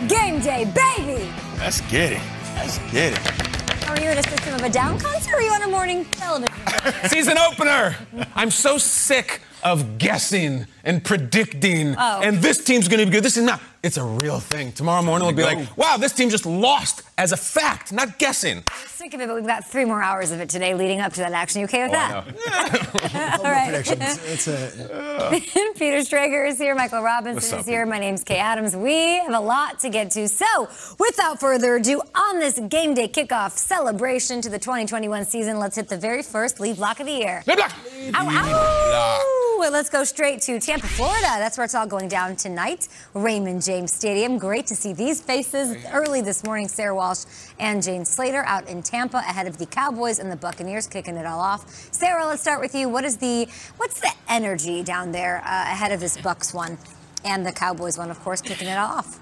Game day, baby! Let's get it. Let's get it. Are you in a System of a Down concert or are you on a morning television show? Season opener! I'm so sick of guessing and predicting. And this team's going to be good. This is not. It's a real thing. Tomorrow morning we'll be like, wow, this team just lost as a fact, not guessing. I'm sick of it, but we've got 3 more hours of it today leading up to that action. You okay with that? All right. Peter Schrager is here. Michael Robinson is here. My name's Kay Adams. We have a lot to get to. So, without further ado, on this game day kickoff celebration to the 2021 season, let's hit the very first lead block of the year. Lead block. Ow! Let's go straight to Tampa, Florida. That's where it's all going down tonight. Raymond James Stadium. Great to see these faces early this morning. Sarah Walsh and Jane Slater out in Tampa ahead of the Cowboys and the Buccaneers kicking it all off. Sarah, let's start with you. What's the energy down there ahead of this Bucs one and the Cowboys one, of course, kicking it all off?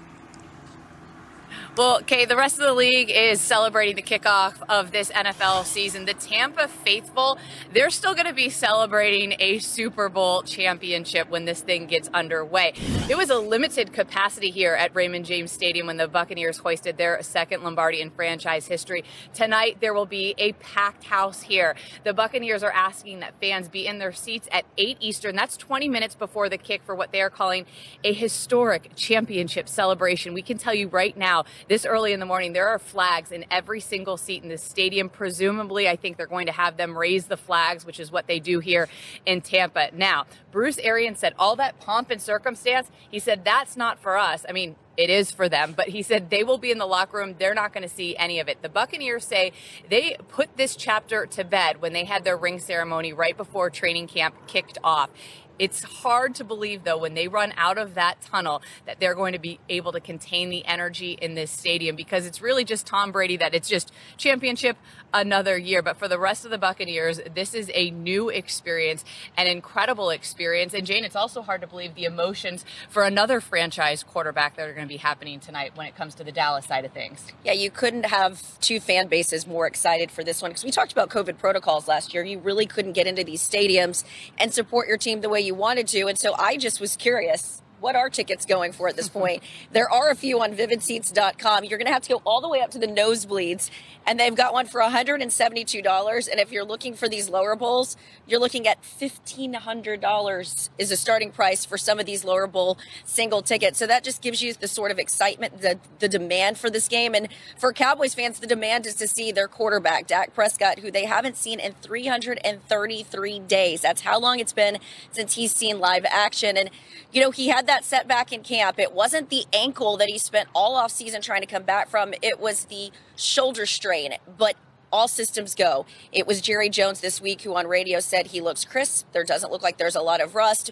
Well, Kay, the rest of the league is celebrating the kickoff of this NFL season. The Tampa faithful, they're still going to be celebrating a Super Bowl championship when this thing gets underway. It was a limited capacity here at Raymond James Stadium when the Buccaneers hoisted their second Lombardi in franchise history. Tonight, there will be a packed house here. The Buccaneers are asking that fans be in their seats at 8 Eastern. That's 20 minutes before the kick for what they are calling a historic championship celebration. We can tell you right now, this early in the morning, there are flags in every single seat in this stadium. Presumably, I think they're going to have them raise the flags, which is what they do here in Tampa. Now, Bruce Arians said all that pomp and circumstance, he said that's not for us. I mean, it is for them, but he said they will be in the locker room. They're not going to see any of it. The Buccaneers say they put this chapter to bed when they had their ring ceremony right before training camp kicked off. It's hard to believe, though, when they run out of that tunnel that they're going to be able to contain the energy in this stadium, because it's really just Tom Brady that it's just championship another year. But for the rest of the Buccaneers, this is a new experience, an incredible experience. And Jane, it's also hard to believe the emotions for another franchise quarterback that are going to be happening tonight when it comes to the Dallas side of things. Yeah, you couldn't have two fan bases more excited for this one, because we talked about COVID protocols last year. You really couldn't get into these stadiums and support your team the way you wanted to. And so I just was curious, what are tickets going for at this point? There are a few on vividseats.com. You're going to have to go all the way up to the nosebleeds, and they've got one for $172. And if you're looking for these lower bowls, you're looking at $1,500 is a starting price for some of these lower bowl single tickets. So that just gives you the sort of excitement, the demand for this game. And for Cowboys fans, the demand is to see their quarterback, Dak Prescott, who they haven't seen in 333 days. That's how long it's been since he's seen live action. And, you know, he had that setback in camp. It wasn't the ankle that he spent all off season trying to come back from. It was the shoulder strain, but all systems go. It was Jerry Jones this week who on radio said he looks crisp. There doesn't look like there's a lot of rust,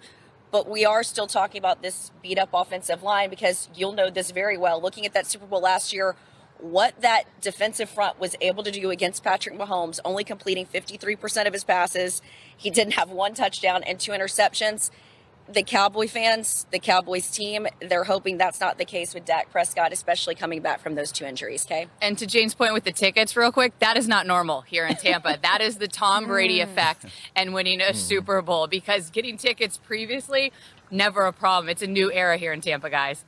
but we are still talking about this beat up offensive line, because you'll know this very well. Looking at that Super Bowl last year, what that defensive front was able to do against Patrick Mahomes, only completing 53% of his passes. He didn't have 1 touchdown and 2 interceptions. The Cowboy fans, the Cowboys team, they're hoping that's not the case with Dak Prescott, especially coming back from those 2 injuries, Kay? And to Jane's point with the tickets, real quick, that is not normal here in Tampa. That is the Tom Brady effect and winning a Super Bowl, because getting tickets previously, never a problem. It's a new era here in Tampa, guys.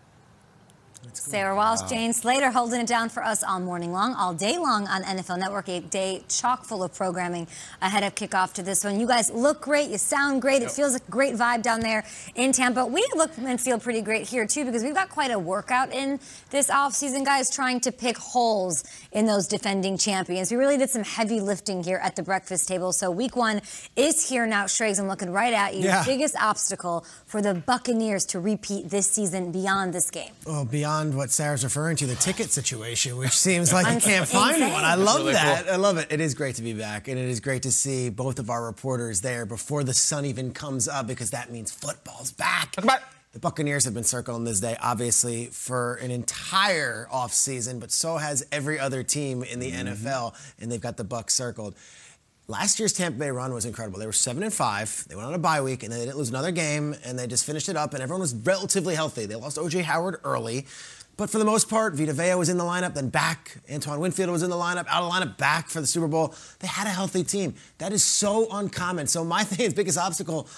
Sarah Walsh, Jane Slater holding it down for us all morning long, all day long on NFL Network. A day chock full of programming ahead of kickoff to this one. You guys look great. You sound great. It feels like a great vibe down there in Tampa. We look and feel pretty great here, too, because we've got quite a workout in this offseason, guys, trying to pick holes in those defending champions. We really did some heavy lifting here at the breakfast table. So week 1 is here now. Schrags, I'm looking right at you. Yeah. Biggest obstacle for the Buccaneers to repeat this season beyond this game? Well, beyond what Sarah's referring to, the ticket situation, which seems like you can't find one. I love that. Cool. I love it. It is great to be back, and it is great to see both of our reporters there before the sun even comes up, because that means football's back. The Buccaneers have been circling this day, obviously, for an entire offseason, but so has every other team in the NFL, and they've got the Bucs circled. Last year's Tampa Bay run was incredible. They were 7-5. They went on a bye week, and they didn't lose another game, and they just finished it up, and everyone was relatively healthy. They lost O.J. Howard early, but for the most part, Vita Vea was in the lineup, then back. Antoine Winfield was in the lineup, out of lineup, back for the Super Bowl. They had a healthy team. That is so uncommon. So my thing is, biggest obstacle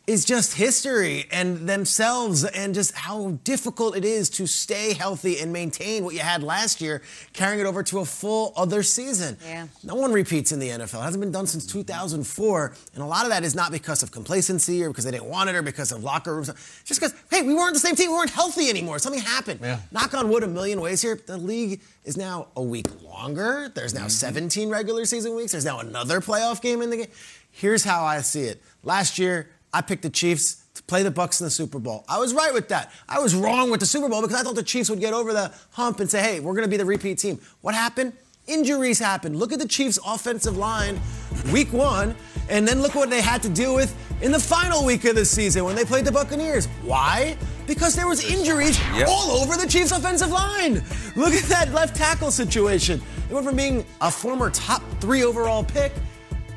is just history and themselves and just how difficult it is to stay healthy and maintain what you had last year, carrying it over to a full other season. Yeah. No one repeats in the NFL. It hasn't been done since 2004. And a lot of that is not because of complacency or because they didn't want it or because of locker rooms. It's just because, hey, we weren't the same team. We weren't healthy anymore. Something happened. Yeah. Knock on wood a million ways here. The league is now a week longer. There's now 17 regular season weeks. There's now another playoff game in the game. Here's how I see it. Last year, I picked the Chiefs to play the Bucs in the Super Bowl. I was right with that. I was wrong with the Super Bowl because I thought the Chiefs would get over the hump and say, hey, we're going to be the repeat team. What happened? Injuries happened. Look at the Chiefs' offensive line week 1, and then look what they had to deal with in the final week of the season when they played the Buccaneers. Why? Because there was injuries all over the Chiefs' offensive line. Look at that left tackle situation. It went from being a former top 3 overall pick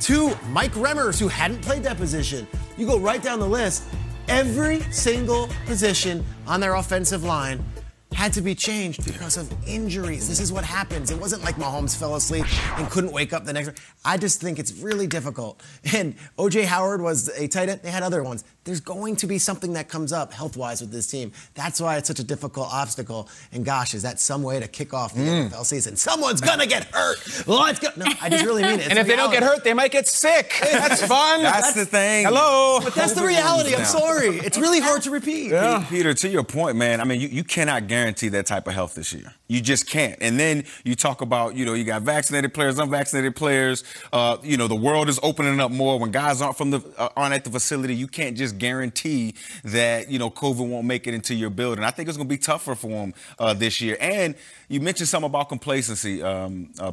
to Mike Remmers, who hadn't played that position. You go right down the list. Every single position on their offensive line had to be changed because of injuries. This is what happens. It wasn't like Mahomes fell asleep and couldn't wake up the next day. I just think it's really difficult. And O.J. Howard was a tight end. They had other ones. There's going to be something that comes up health-wise with this team. That's why it's such a difficult obstacle. And gosh, is that some way to kick off the NFL season? Someone's going to get hurt. No, I just really mean it. And if they don't get hurt, they might get sick. That's fun. That's the thing. Hello. But that's the reality. I'm sorry. It's really hard to repeat. Yeah. Peter, to your point, man, I mean, you cannot guarantee that type of health this year. You just can't. And then you talk about, you got vaccinated players, unvaccinated players. The world is opening up more. When guys aren't at the facility, you can't just guarantee that, COVID won't make it into your building. I think it's going to be tougher for them this year. And you mentioned something about complacency,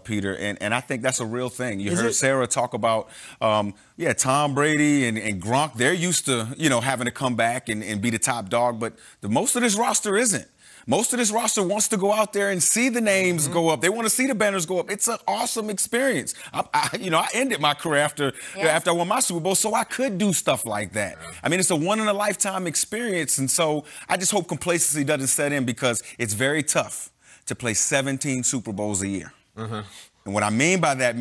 Peter, and I think that's a real thing. You heard Sarah talk about, Tom Brady and Gronk. They're used to, having to come back and be the top dog, but most of this roster isn't. Most of this roster wants to go out there and see the names go up. They want to see the banners go up. It's an awesome experience. I ended my career after I won my Super Bowl, so I could do stuff like that. I mean, it's a one-in-a-lifetime experience, and so I just hope complacency doesn't set in because it's very tough to play 17 Super Bowls a year. And what I mean by that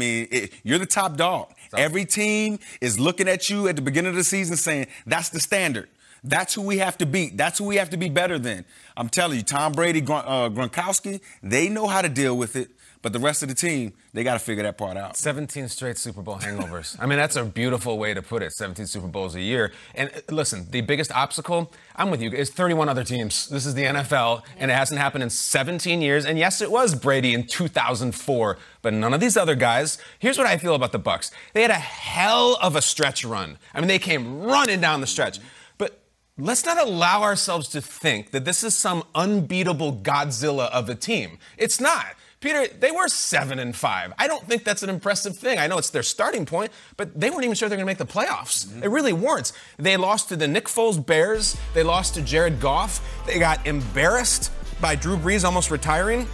you're the top dog. Every team is looking at you at the beginning of the season saying, that's the standard. That's who we have to beat. That's who we have to be better than. I'm telling you, Tom Brady, Gronkowski, they know how to deal with it. But the rest of the team, they got to figure that part out. 17 straight Super Bowl hangovers. I mean, that's a beautiful way to put it, 17 Super Bowls a year. And listen, the biggest obstacle, I'm with you, is 31 other teams. This is the NFL, and it hasn't happened in 17 years. And yes, it was Brady in 2004, but none of these other guys. Here's what I feel about the Bucs. They had a hell of a stretch run. I mean, they came running down the stretch. But let's not allow ourselves to think that this is some unbeatable Godzilla of a team. It's not. Peter, they were 7-5. I don't think that's an impressive thing. I know it's their starting point, but they weren't even sure they're going to make the playoffs. They really weren't. They lost to the Nick Foles Bears. They lost to Jared Goff. They got embarrassed by Drew Brees almost retiring.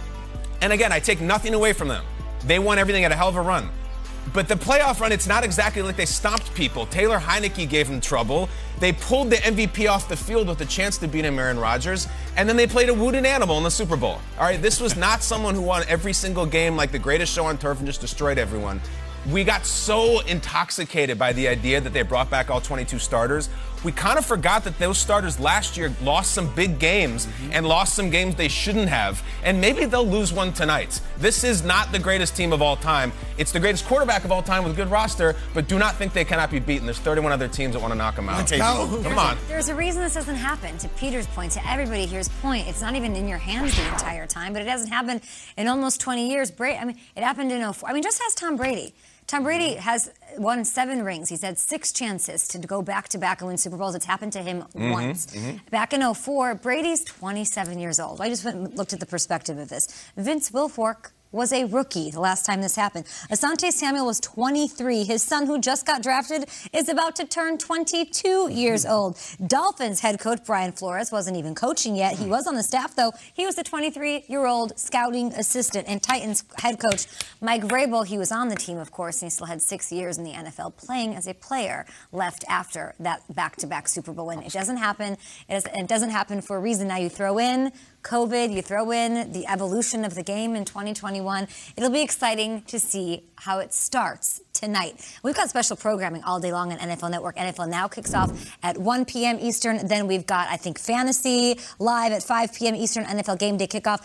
And again, I take nothing away from them. They won everything at a hell of a run. But the playoff run, it's not exactly like they stomped people. Taylor Heineke gave them trouble. They pulled the MVP off the field with a chance to beat him, Aaron Rodgers. And then they played a wounded animal in the Super Bowl. All right, this was not someone who won every single game like the greatest show on turf and just destroyed everyone. We got so intoxicated by the idea that they brought back all 22 starters. We kind of forgot that those starters last year lost some big games and lost some games they shouldn't have. And maybe they'll lose one tonight. This is not the greatest team of all time. It's the greatest quarterback of all time with a good roster, but do not think they cannot be beaten. There's 31 other teams that want to knock them out. Come on. There's a reason this doesn't happen. To Peter's point, to everybody here's point, it's not even in your hands the entire time, but it hasn't happened in almost 20 years. It happened in 2004. Just ask Tom Brady. Tom Brady has won 7 rings. He's had 6 chances to go back-to-back and win Super Bowls. It's happened to him once. Back in 2004, Brady's 27 years old. I just went and looked at the perspective of this. Vince Wilfork was a rookie the last time this happened. Asante Samuel was 23. His son, who just got drafted, is about to turn 22 years old. Dolphins head coach Brian Flores wasn't even coaching yet. He was on the staff, though. He was the 23-year-old scouting assistant. And Titans head coach Mike Vrabel, he was on the team, of course, and he still had 6 years in the NFL playing as a player, left after that back-to-back Super Bowl win. It doesn't happen. It doesn't happen for a reason. Now you throw in COVID, you throw in the evolution of the game in 2021. It'll be exciting to see how it starts tonight. We've got special programming all day long on NFL Network. NFL Now kicks off at 1 p.m. Eastern. Then we've got, I think, Fantasy live at 5 p.m. Eastern, NFL Game Day kickoff.